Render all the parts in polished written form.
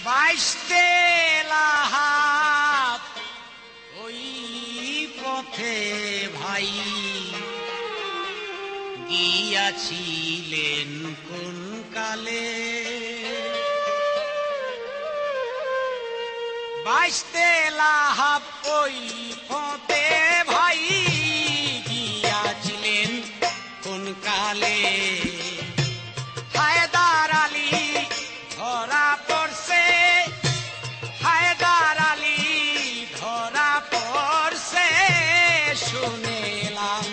বাইশতে লাহাব ওই পথে ভাই গিয়াছিলেন কোন কালে। বাইশতে লাহাব ওই পথে ভাই গিয়াছিলেন কোন কালে। হায়দার আলী ধরা পড়ছে, হায়দার আলী ধরা পড়ছে, শুনেলাম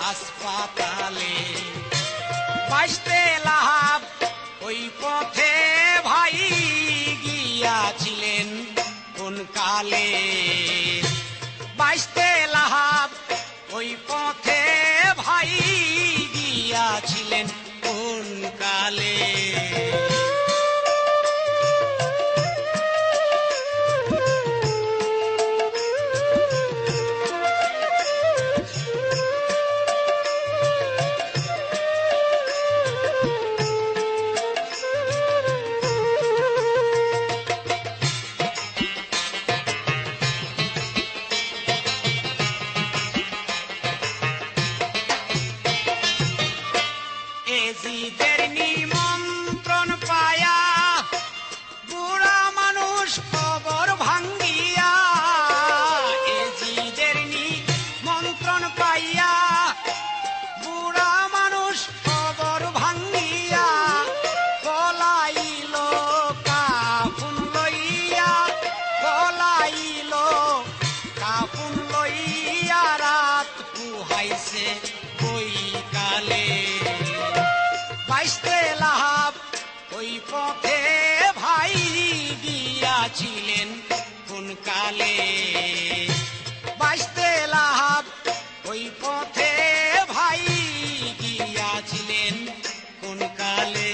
হাসপাতালে। বাইশতে লাহাব ওই পথে ভাই গিয়াছিলেন কোন কালে। বাইশতে লাহাব ওই পথে ভাই গিয়াছিলেন কোন কালে। এজিদের নিমন্ত্রণ পায়া বুড়া মানুষ খবর ভাঙ্গিয়া, এজিদের নিমন্ত্রণ পাইয়া বুড়া মানুষ খবর ভাঙ্গিয়া, পলাইল কাফুন লইয়া, পলাইল কাফুন লইয়া, রাত পুহাইছে বৈকালে। বাইশতে লাহাব ওই পথে ভাই গিয়াছিলেন কোন কালে। বাইশতে লাহাব ওই পথে ভাই গিয়াছিলেন কোন কালে।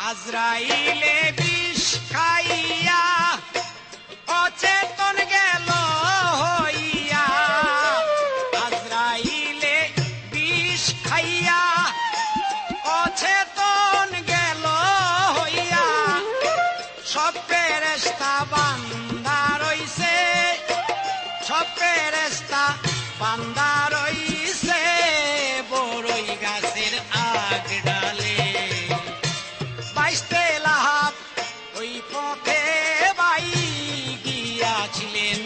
আজরাইলে বিষ খাইয়া অচেতন গেল হইয়া, আজরাইলে বিষ খাইয়া অচেতন গেল হইয়া, সব ফেরেশতা বান্দা রইছে, সব ফেরেশতা বান্দা রইছে বড়ই গাছের আগ ডালে। বাইশতে লাহাব ওই পথে ভাই গিয়াছিলেন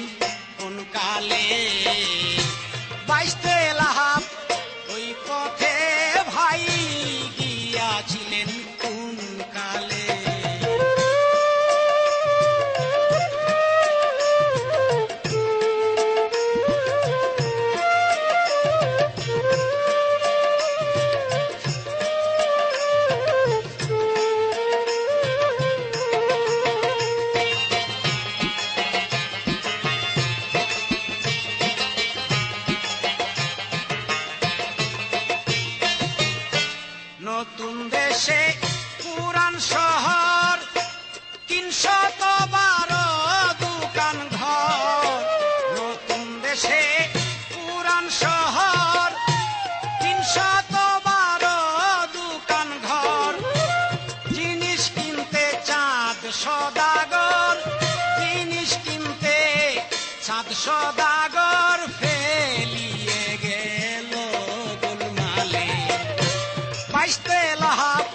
কোন কালে। বাইশতে লাহাব ওই পথে ভাই গিয়াছিলেন কোন কালে। নতুন দেশে পুরান শহর ৩১২ দোকান ঘর। নতুন দেশে পুরান শহর ৩১২ দোকান ঘর। জিনিস কিনতে চাঁদ সদাগর, জিনিস কিনতে চাঁদ সদাগর, ফেলিয়ে গেল গোলমালে। বাইশতে লাহাব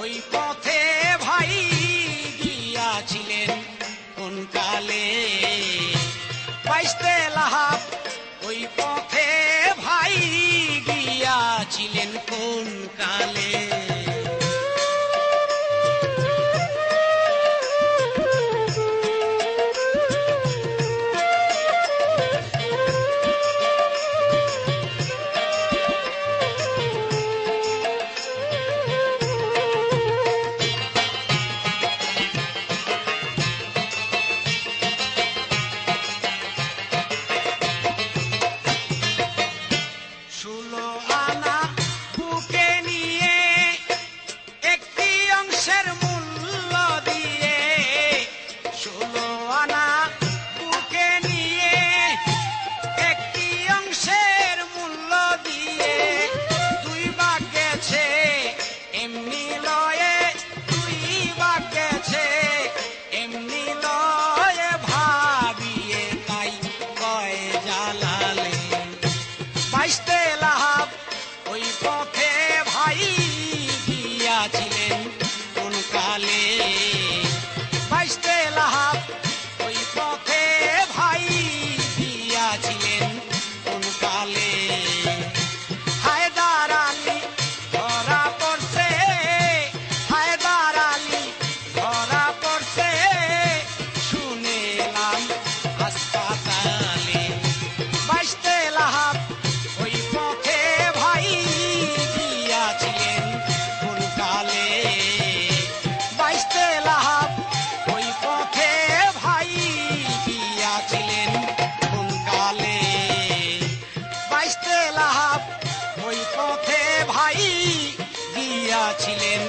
ওই পথে ভাই গিয়াছিলেন কোন কালে। বাইশতে লাহাব ওই পথে ভাই গিয়াছিলেন কোন কালে। গেছে এমনি লয়ে ভাবিয়ে তাই কয় জালালে বাইশতে লাহাব ওই পথে ভাই গিয়াছিলেন কোন কালে বাইশতে লাহাব ওই পথে ভাই গিয়াছিলেন কোন কালে হায়দার আলী ধরা পড়ছে হায়দার আলী ধরা পড়ছে শুনেলাম হাসপাতালে বাইশতে লাহাব ওই পথে ভাই গিয়াছিলেন কোন কালে বাইশতে লাহাব ওই পথে ভাই গিয়াছিলেন কোন কালে বাইশতে লাহাব ওই পথে ভাই গিয়াছিলেন